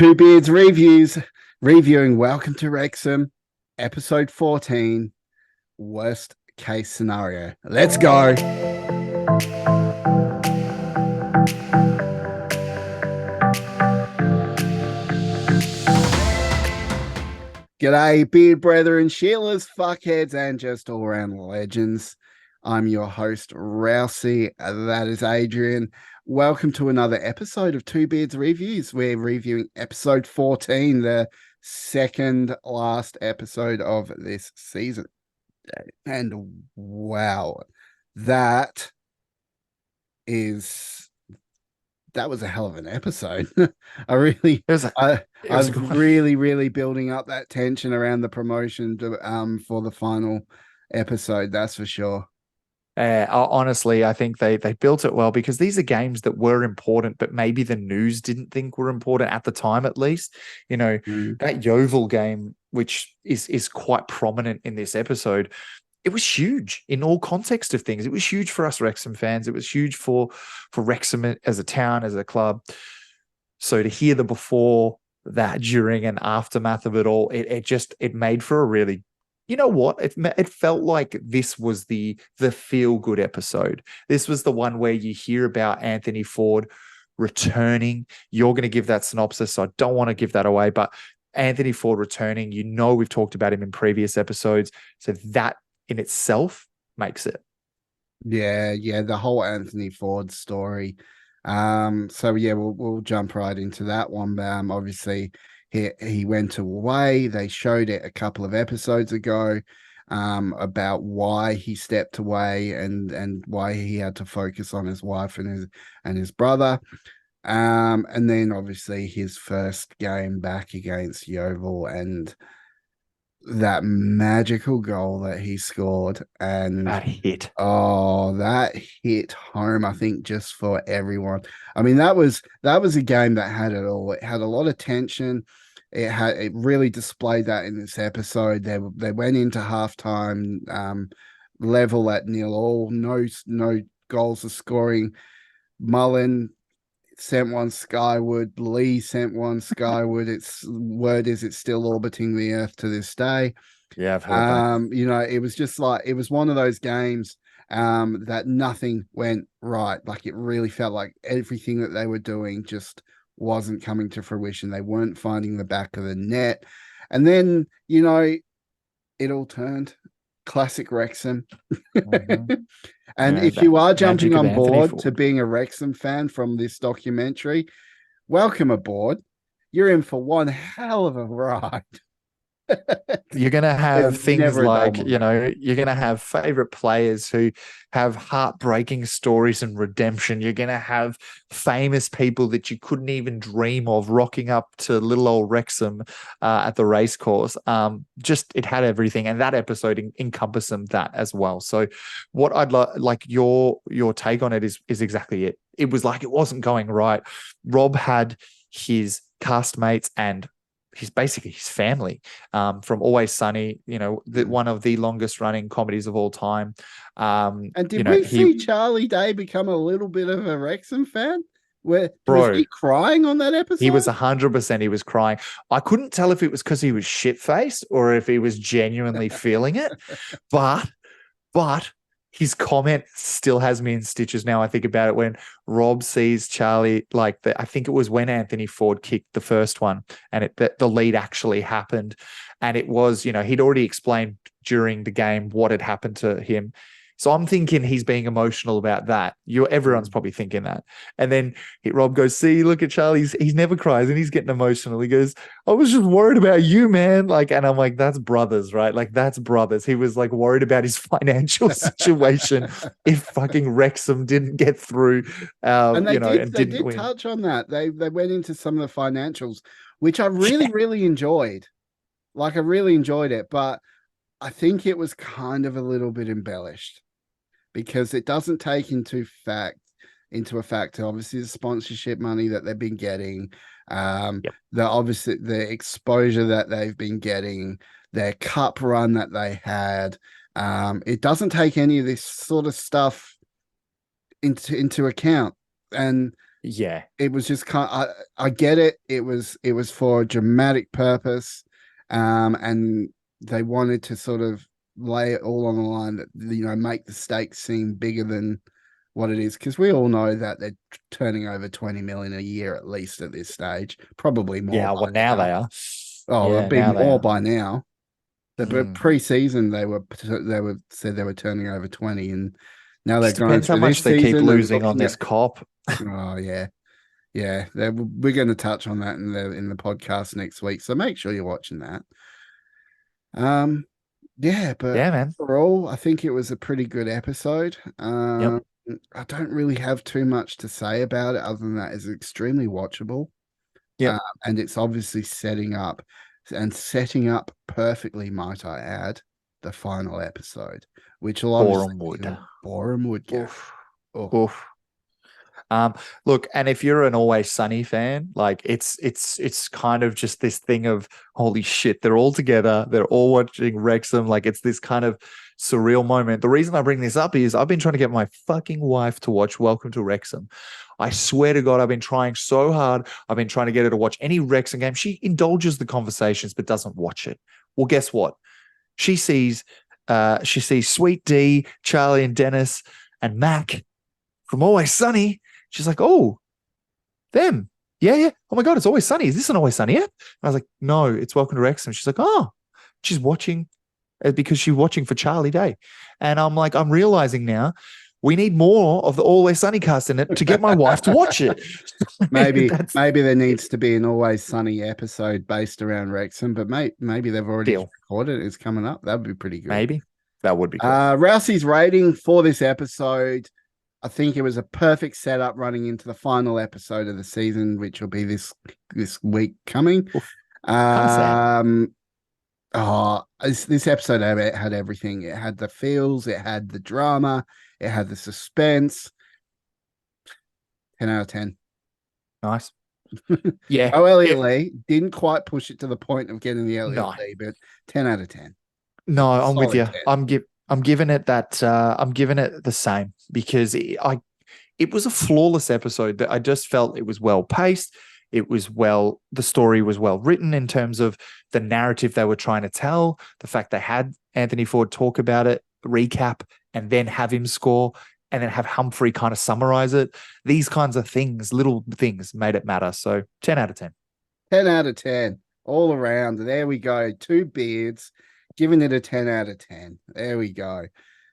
Two Beards Reviews, reviewing Welcome to Wrexham, episode 14, worst case scenario. Let's go. G'day, beard brethren, Sheilas, fuckheads, and just all around legends. I'm your host, Rousey. That is Adrian. Welcome to another episode of Two Beards Reviews. We're reviewing episode 14, the second last episode of this season. And wow, that was a hell of an episode. I really, It was a, I, it was a good I'm one. really building up that tension around the promotion for the final episode. That's for sure. Honestly, I think they built it well because these are games that were important, but maybe the news didn't think were important at the time, at least. You know, Mm. that Yeovil game, which is quite prominent in this episode, it was huge in all context of things. It was huge for us Wrexham fans. It was huge for Wrexham as a town, as a club. So to hear the before, that, during, and aftermath of it all, it made for a really, you know what? It felt like this was the feel good episode. This was the one where you hear about Anthony Ford returning. You're going to give that synopsis, so I don't want to give that away. But Anthony Ford returning, you know, we've talked about him in previous episodes, so that in itself makes it. Yeah, the whole Anthony Ford story. So yeah, we'll jump right into that one. Obviously he went away. They showed it a couple of episodes ago, about why he stepped away and why he had to focus on his wife and his brother. And then obviously his first game back against Yeovil and that magical goal that he scored. And That hit. oh, that hit home, I think, just for everyone. I mean, that was a game that had it all. It had a lot of tension. It really displayed that in this episode. They went into halftime, level at 0-0, no goals of scoring. Mullen sent one skyward. Lee sent one skyward. Its word is it's still orbiting the Earth to this day. Yeah, I've heard that. It was just like it was one of those games that nothing went right. Like it really felt like everything that they were doing just wasn't coming to fruition. They weren't finding the back of the net. And then, it all turned. Classic Wrexham. Mm-hmm. And Yeah, if you that are jumping magic of on Anthony board to Ford. being a Wrexham fan from this documentary, welcome aboard. You're in for one hell of a ride. You're going to have There's things never a dull like, moment. you're going to have favorite players who have heartbreaking stories and redemption. You're going to have famous people that you couldn't even dream of rocking up to little old Wrexham at the race course. Just it had everything. And that episode encompassed that as well. So what I'd like your take on it is exactly it. It was like it wasn't going right. Rob had his castmates and basically his family, from Always Sunny, one of the longest running comedies of all time. And You did know, we see Charlie Day become a little bit of a Wrexham fan? Where was bro, he crying on that he was episode? 100%. He was crying. I couldn't tell if it was because he was shit faced or if he was genuinely feeling it, but But his comment still has me in stitches now. I think about it when Rob sees Charlie, I think it was when Anthony Ford kicked the first one and the lead actually happened. And it was, he'd already explained during the game what had happened to him. So I'm thinking he's being emotional about that. Everyone's probably thinking that. And then Rob goes, see, look at Charlie. He's never cries and he's getting emotional. He goes, I was just worried about you, man. And I'm like, that's brothers, right? Like, that's brothers. He was like worried about his financial situation if fucking Wrexham didn't get through, And and they didn't did win. touch on that. They went into some of the financials, which I Yeah. really enjoyed. Like I really enjoyed it, but I think it was kind of a little bit embellished because it doesn't take into a factor obviously the sponsorship money that they've been getting, Yep. the exposure that they've been getting, their cup run that they had. It doesn't take any of this sort of stuff into account. And Yeah. It was just I get it. It was for a dramatic purpose, and they wanted to sort of lay it all on the line that make the stakes seem bigger than what it is, because we all know that they're turning over 20 million a year at least at this stage, probably more Yeah. by Well, now now. they are. Oh, it'll Yeah. be Now they more are. by now. The Mm. pre-season they were said they were turning over 20, and now they're Just going depends how through much this they keep season and losing on looking this at. cop. Oh yeah, yeah. We're going to touch on that in the podcast next week, so make sure you're watching that. Um, yeah, but Yeah, man. overall, I think it was a pretty good episode. Yep. I don't really have too much to say about it other than that it's extremely watchable. Yep. And it's obviously setting up perfectly, might I add, the final episode, which will obviously Boreham be Wood. Boreham Wood Garage. Oof. Oh, Oof. Look, and if you're an Always Sunny fan, like it's kind of just this thing of holy shit, they're all together, they're all watching Wrexham, like it's this kind of surreal moment. The reason I bring this up is I've been trying to get my fucking wife to watch Welcome to Wrexham. I swear to God, I've been trying so hard. I've been trying to get her to watch any Wrexham game. She indulges the conversations but doesn't watch it. Well, guess what? She sees Sweet D, Charlie and Dennis, and Mac from Always Sunny. She's like, oh, them. Yeah, yeah. Oh my God, it's Always Sunny. Is this an Always Sunny yet? I was like, no, it's Welcome to Wrexham. She's like, oh, she's watching because she's watching for Charlie Day. And I'm like, I'm realizing now we need more of the Always Sunny cast in it to get my wife to watch it. That's maybe there needs to be an Always Sunny episode based around Wrexham, but maybe they've already deal. recorded it. It's coming up. That'd be pretty good. Maybe that would be cool. Rousey's rating for this episode, I think it was a perfect setup running into the final episode of the season, which will be this week coming. Oof, kind of sad. This episode had everything. It had the feels, it had the drama, it had the suspense. 10 out of 10. Nice. Yeah. Oh, Elliot Lee didn't quite push it to the point of getting the Elliot No. Lee, but 10 out of 10. No, I'm with Solid you. 10. I'm giving it that. I'm giving it the same because it was a flawless episode. That I just felt it was well paced. The story was well written in terms of the narrative they were trying to tell. The fact they had Anthony Ford talk about it, recap, and then have him score, and then have Humphrey kind of summarize it. These kinds of things, little things, made it matter. So 10 out of 10. 10 out of 10. All around. There we go. Two beards. Giving it a 10 out of 10. There we go.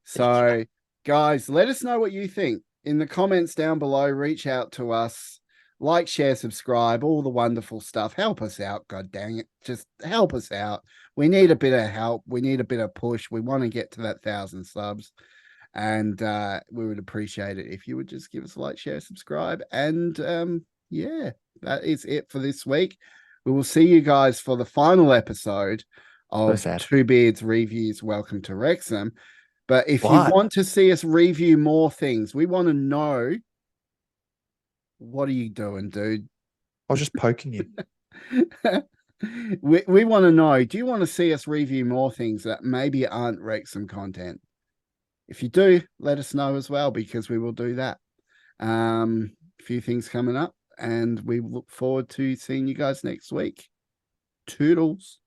So, guys, let us know what you think in the comments down below. Reach out to us. Like, share, subscribe, all the wonderful stuff. Help us out, god dang it. Just help us out. We need a bit of help. We need a bit of push. We want to get to that 1,000 subs. And we would appreciate it if you would just give us a like, share, subscribe. And yeah, that is it for this week. We will see you guys for the final episode of Two Beards Reviews Welcome to Wrexham. But if you want to see us review more things, we want to know, what are you doing, dude? I was just poking you. we want to know, do you want to see us review more things that maybe aren't Wrexham content? If you do, let us know as well, because we will do that. A few things coming up, and we look forward to seeing you guys next week. Toodles.